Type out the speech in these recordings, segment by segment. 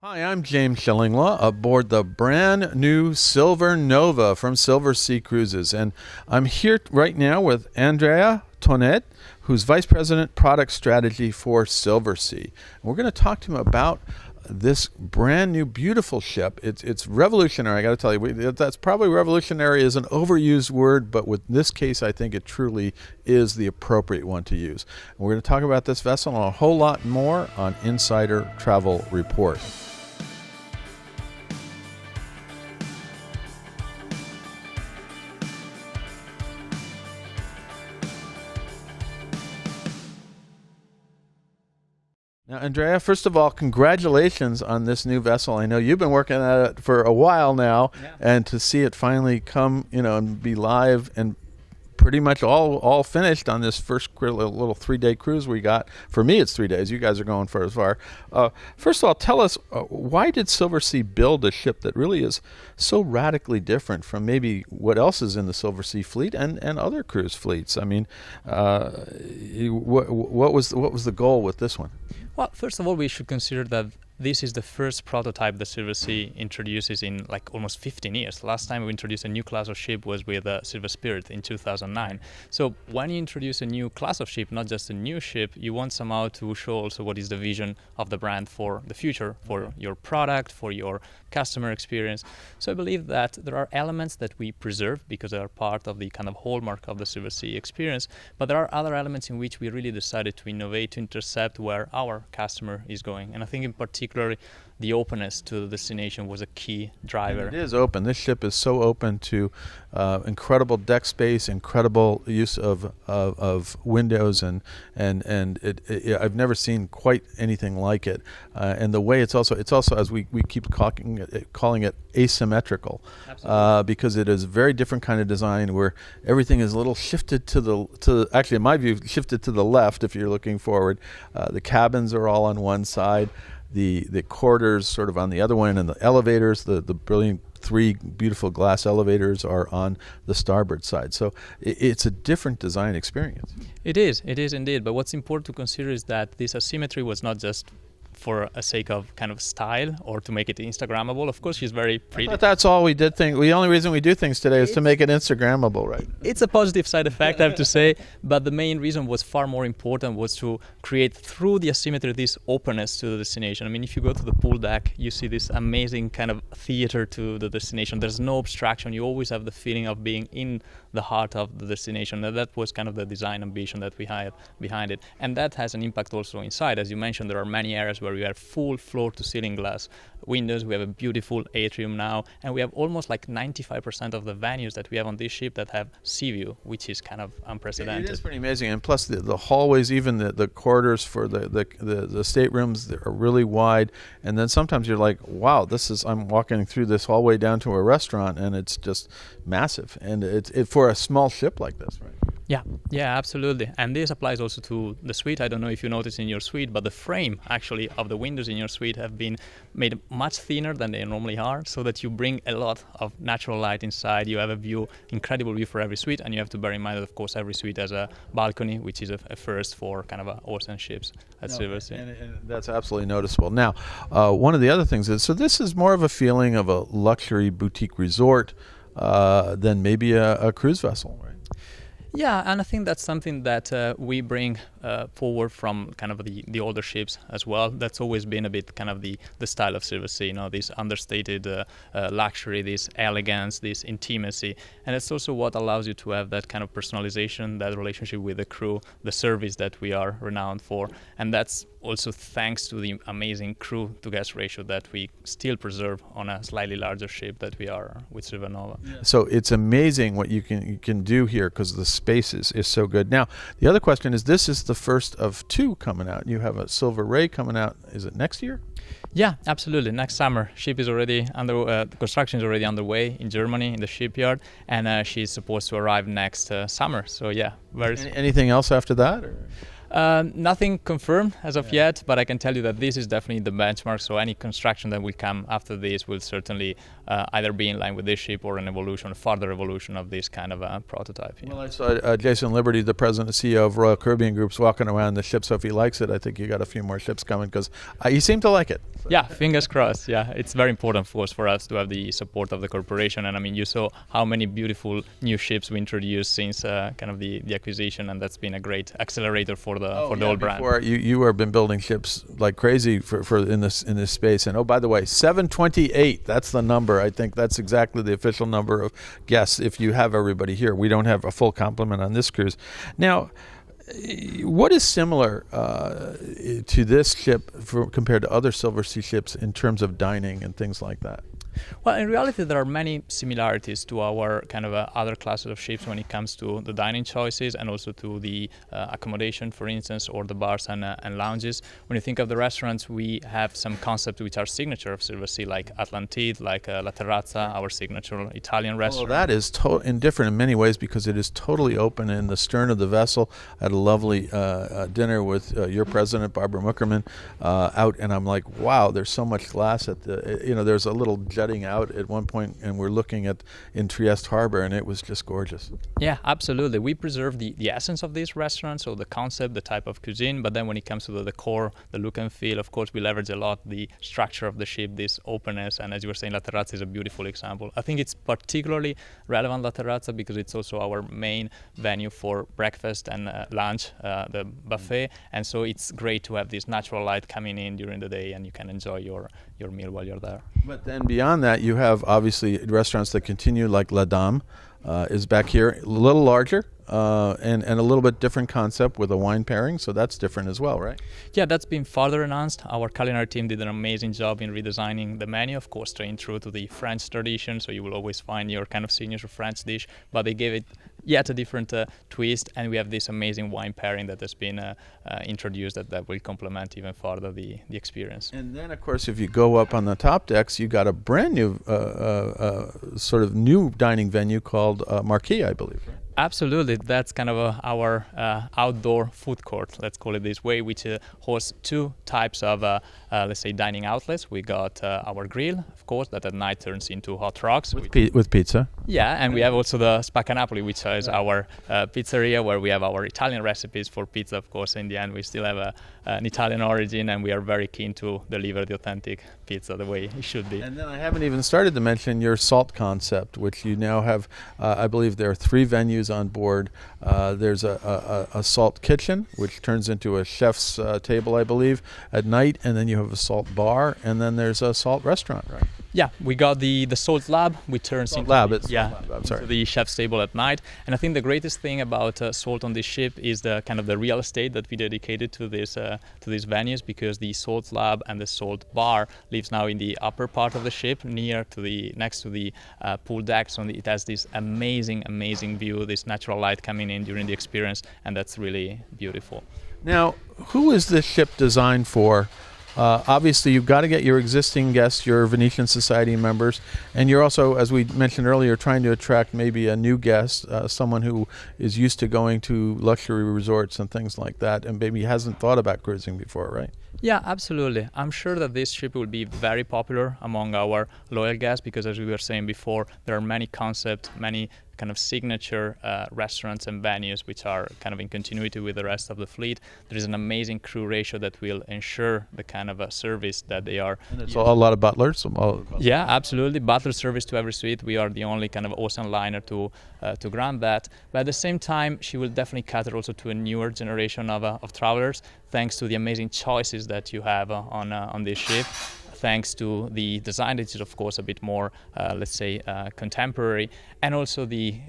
Hi, I'm James Schillinglaw aboard the brand new Silver Nova from Silversea Cruises. And I'm here right now with Andrea Tonet, who's Vice President Product Strategy for Silversea. And we're going to talk to him about this brand new beautiful ship. It's revolutionary. I got to tell you, that's probably revolutionary is an overused word, but with this case, I think it truly is the appropriate one to use. And we're going to talk about this vessel and a whole lot more on Insider Travel Report. Now, Andrea, first of all, congratulations on this new vessel. I know you've been working at it for a while now, and to see it finally come, and be live and pretty much all finished on this first little 3-day cruise we got. For me, it's 3 days. You guys are going for as far. First of all, tell us, why did Silversea build a ship that really is so radically different from maybe what else is in the Silversea fleet and other cruise fleets? I mean, what was the goal with this one? Well, first of all, we should consider that this is the first prototype that Silversea introduces in like almost 15 years. Last time we introduced a new class of ship was with Silver Spirit in 2009. So when you introduce a new class of ship, not just a new ship, you want somehow to show also what is the vision of the brand for the future, for your product, for your customer experience. So I believe that there are elements that we preserve because they are part of the kind of hallmark of the Silversea experience, but there are other elements in which we really decided to innovate, to intercept where our customer is going. And I think in particular, the openness to the destination was a key driver. And it is open. This ship is so open to incredible deck space, incredible use of windows, and I've never seen quite anything like it. And the way it's also as we keep calling it asymmetrical, because it is a very different kind of design where everything is a little shifted actually in my view shifted to the left if you're looking forward. The cabins are all on one side. The corridors sort of on the other one, and the elevators, the brilliant 3 beautiful glass elevators are on the starboard side. So it's a different design experience. It is indeed. But what's important to consider is that this asymmetry was not just for a sake of kind of style or to make it Instagrammable. Of course, she's very pretty. But that's all we did. The only reason we do things today is to make it Instagrammable, right? It's a positive side effect, I have to say. But the main reason was far more important, was to create through the asymmetry this openness to the destination. I mean, if you go to the pool deck, you see this amazing kind of theater to the destination. There's no obstruction. You always have the feeling of being in the heart of the destination. And that was kind of the design ambition that we had behind it. And that has an impact also inside. As you mentioned, there are many areas where we have full floor-to-ceiling glass windows. We have a beautiful atrium now, and we have almost like 95% of the venues that we have on this ship that have sea view, which is kind of unprecedented. It is pretty amazing, and plus the hallways, even the corridors for the staterooms, are really wide. And then sometimes you're like, wow, I'm walking through this hallway down to a restaurant, and it's just massive. And it for a small ship like this, right? Yeah, absolutely. And this applies also to the suite. I don't know if you noticed in your suite, but the frame actually of the windows in your suite have been made much thinner than they normally are, so that you bring a lot of natural light inside. You have a incredible view for every suite, and you have to bear in mind that, of course, every suite has a balcony, which is a first for kind of ocean ships at Silversea. And that's absolutely noticeable. Now, one of the other things is, so this is more of a feeling of a luxury boutique resort than maybe a cruise vessel, right? Yeah, and I think that's something that we bring forward from kind of the older ships as well. That's always been a bit kind of the style of Silversea, this understated luxury, this elegance, this intimacy. And it's also what allows you to have that kind of personalization, that relationship with the crew, the service that we are renowned for. And that's also thanks to the amazing crew to guest ratio that we still preserve on a slightly larger ship that we are with Silver Nova. Yeah. So it's amazing what you can do here because the space is so good. Now, the other question is, this is the first of 2 coming out. You have a Silver Ray coming out, is it next year? Yeah, absolutely. Next summer. Ship is already the construction is already underway in Germany in the shipyard, and she's supposed to arrive next summer. So yeah, anything else after that? Or? Nothing confirmed as of yet, but I can tell you that this is definitely the benchmark. So any construction that will come after this will certainly either be in line with this ship or an evolution, further evolution of this kind of prototype. Well, I saw Jason Liberty, the president and CEO of Royal Caribbean Group's, walking around the ship. So if he likes it, I think you got a few more ships coming because he seemed to like it. So. Yeah, fingers crossed. Yeah, it's very important for us to have the support of the corporation. And I mean, you saw how many beautiful new ships we introduced since kind of the acquisition, and that's been a great accelerator for the whole brand. Before you have been building ships like crazy for in this space. And by the way, 728. That's the number. I think that's exactly the official number of guests. If you have everybody here, we don't have a full complement on this cruise. Now, what is similar to this ship compared to other Silversea ships in terms of dining and things like that? Well, in reality, there are many similarities to our kind of other classes of ships when it comes to the dining choices and also to the accommodation, for instance, or the bars and lounges. When you think of the restaurants, we have some concepts which are signature of Silversea, like Atlantide, like La Terrazza, our signature Italian restaurant. Well, that is indifferent in many ways because it is totally open in the stern of the vessel. I had a lovely dinner with your president, Barbara Muckerman, out, and I'm like, wow, there's so much glass at there's a little jetting out at one point, and we're looking in Trieste Harbor, and it was just gorgeous. Yeah, absolutely. We preserve the essence of this restaurant, so the concept, the type of cuisine, but then when it comes to the decor, the look and feel, of course, we leverage a lot the structure of the ship, this openness, and as you were saying, La Terrazza is a beautiful example. I think it's particularly relevant, La Terrazza, because it's also our main venue for breakfast and lunch, the buffet, and so it's great to have this natural light coming in during the day, and you can enjoy your meal while you're there. But then beyond that, you have obviously restaurants that continue, like La Dame is back here, a little larger and a little bit different concept with a wine pairing, so that's different as well, right? Yeah, that's been further enhanced. Our culinary team did an amazing job in redesigning the menu, of course, staying true to the French tradition, so you will always find your kind of signature French dish, but they gave it yet a different twist, and we have this amazing wine pairing that has been introduced that will complement even further the experience. And then, of course, if you go up on the top decks, you got a brand new sort of new dining venue called Marquis, I believe, right? Absolutely, that's kind of our outdoor food court, let's call it this way, which hosts two types of, let's say, dining outlets. We got our grill, of course, that at night turns into hot rocks. With pizza. Yeah, and we have also the Spacca Napoli, which is our pizzeria where we have our Italian recipes for pizza, of course. In the end, we still have an Italian origin, and we are very keen to deliver the authentic pizza the way it should be. And then I haven't even started to mention your salt concept, which you now have, I believe there are 3 venues on board. There's a salt kitchen, which turns into a chef's table, I believe, at night, and then you have a salt bar, and then there's a salt restaurant, right? Yeah, we got the salt lab, which turns into the chef's table at night. And I think the greatest thing about salt on this ship is the kind of the real estate that we dedicated to these venues, because the salt lab and the salt bar lives now in the upper part of the ship, next to the pool deck. So it has this amazing view, this natural light coming in during the experience, and that's really beautiful. Now, who is this ship designed for? Obviously, you've got to get your existing guests, your Venetian Society members, and you're also, as we mentioned earlier, trying to attract maybe a new guest, someone who is used to going to luxury resorts and things like that, and maybe hasn't thought about cruising before, right? Yeah, absolutely. I'm sure that this ship will be very popular among our loyal guests because, as we were saying before, there are many concepts, many kind of signature restaurants and venues which are kind of in continuity with the rest of the fleet. There is an amazing crew ratio that will ensure the kind of service that they are. And it's a lot of butlers? Yeah, absolutely. Butler service to every suite. We are the only kind of ocean liner to grant that. But at the same time, she will definitely cater also to a newer generation of travelers, thanks to the amazing choices that you have on this ship. Thanks to the design, which is of course a bit more, let's say, contemporary, and also the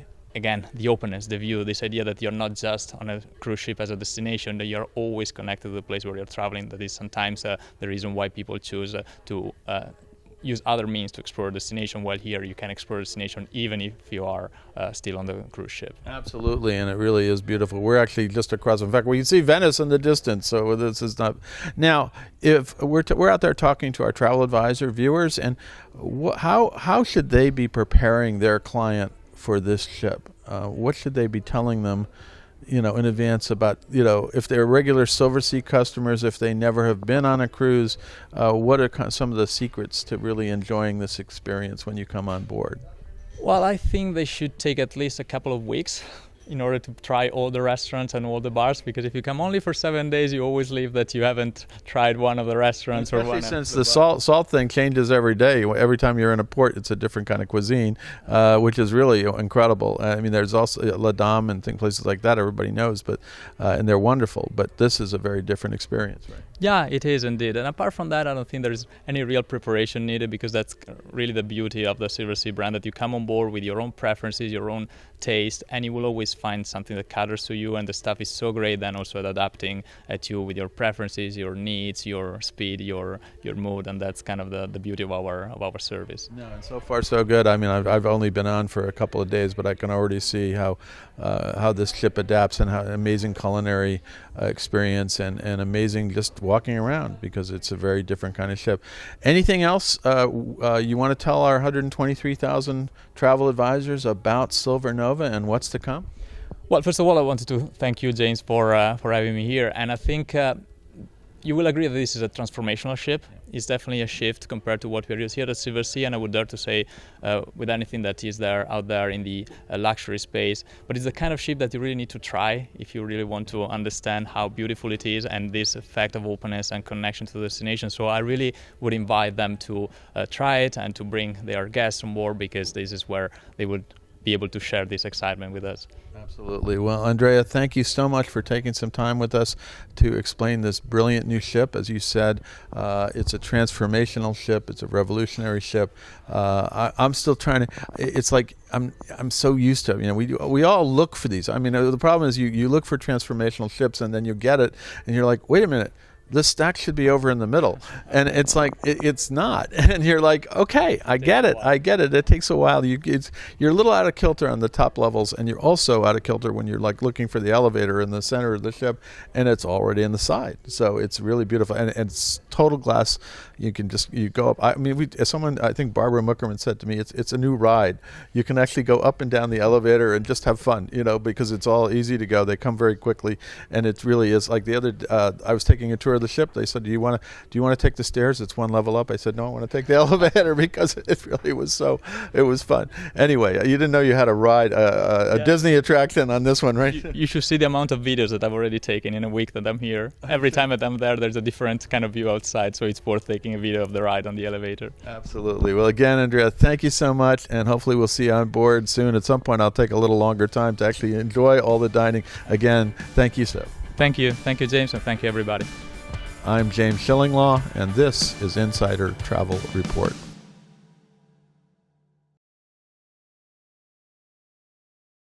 openness, the view, this idea that you're not just on a cruise ship as a destination, that you're always connected to the place where you're traveling. That is sometimes the reason why people choose to use other means to explore a destination, while here you can explore a destination even if you are still on the cruise ship. Absolutely, and it really is beautiful. We're actually just across. In fact, we can see Venice in the distance, so this is not... Now, if we're out there talking to our travel advisor viewers, and how should they be preparing their client for this ship? What should they be telling them in advance about, if they're regular Silversea customers, if they never have been on a cruise, what are some of the secrets to really enjoying this experience when you come on board? Well, I think they should take at least a couple of weeks in order to try all the restaurants and all the bars, because if you come only for 7 days, you always leave that you haven't tried one of the restaurants. Especially or one since of the salt thing changes every day. Every time you're in a port, it's a different kind of cuisine, which is really incredible. I mean, there's also La Dame and places like that everybody knows, but and they're wonderful. But this is a very different experience, right? Yeah, it is indeed. And apart from that, I don't think there's any real preparation needed, because that's really the beauty of the Silversea brand, that you come on board with your own preferences, your own taste, and you will always find something that caters to you. And the staff is so great then also at adapting at you with your preferences, your needs, your speed, your mood, and that's kind of the beauty of our service. No, and so far so good. I mean, I've only been on for a couple of days, but I can already see how this ship adapts, and how amazing culinary experience and amazing just walking around, because it's a very different kind of ship. Anything else you want to tell our 123,000 travel advisors about Silver Nova and what's to come? Well, first of all, I wanted to thank you, James, for having me here. And I think you will agree that this is a transformational ship. It's definitely a shift compared to what we're used here at Silversea, and I would dare to say with anything that is out there in the luxury space. But it's the kind of ship that you really need to try if you really want to understand how beautiful it is and this effect of openness and connection to the destination. So I really would invite them to try it and to bring their guests on board, because this is where they would be able to share this excitement with us. Absolutely. Well, Andrea, thank you so much for taking some time with us to explain this brilliant new ship. As you said, it's a transformational ship. It's a revolutionary ship. I'm still trying to. It's like I'm so used to it. We all look for these. I mean, the problem is you look for transformational ships, and then you get it, and you're like, wait a minute. This stack should be over in the middle, and it's like it's not, and you're like, okay, I get it. It takes a while. You're a little out of kilter on the top levels, and you're also out of kilter when you're like looking for the elevator in the center of the ship, and it's already in the side. So it's really beautiful, and it's total glass. You go up. I mean, I think Barbara Muckerman said to me, it's a new ride. You can actually go up and down the elevator and just have fun, because it's all easy to go. They come very quickly, and it really is like the other. I was taking a tour of the ship. They said, do you want to take the stairs? It's one level up. I said, no, I want to take the elevator, because it really was it was fun. Anyway, you didn't know you had a ride, a Disney attraction on this one, right? You should see the amount of videos that I've already taken in a week that I'm here. Every time that I'm there, there's a different kind of view outside, so it's worth taking a video of the ride on the elevator. Absolutely. Well, again, Andrea, thank you so much, and hopefully we'll see you on board soon. At some point, I'll take a little longer time to actually enjoy all the dining. Again, thank you, sir. Thank you, James, and thank you, everybody. I'm James Schillinglaw, and this is Insider Travel Report.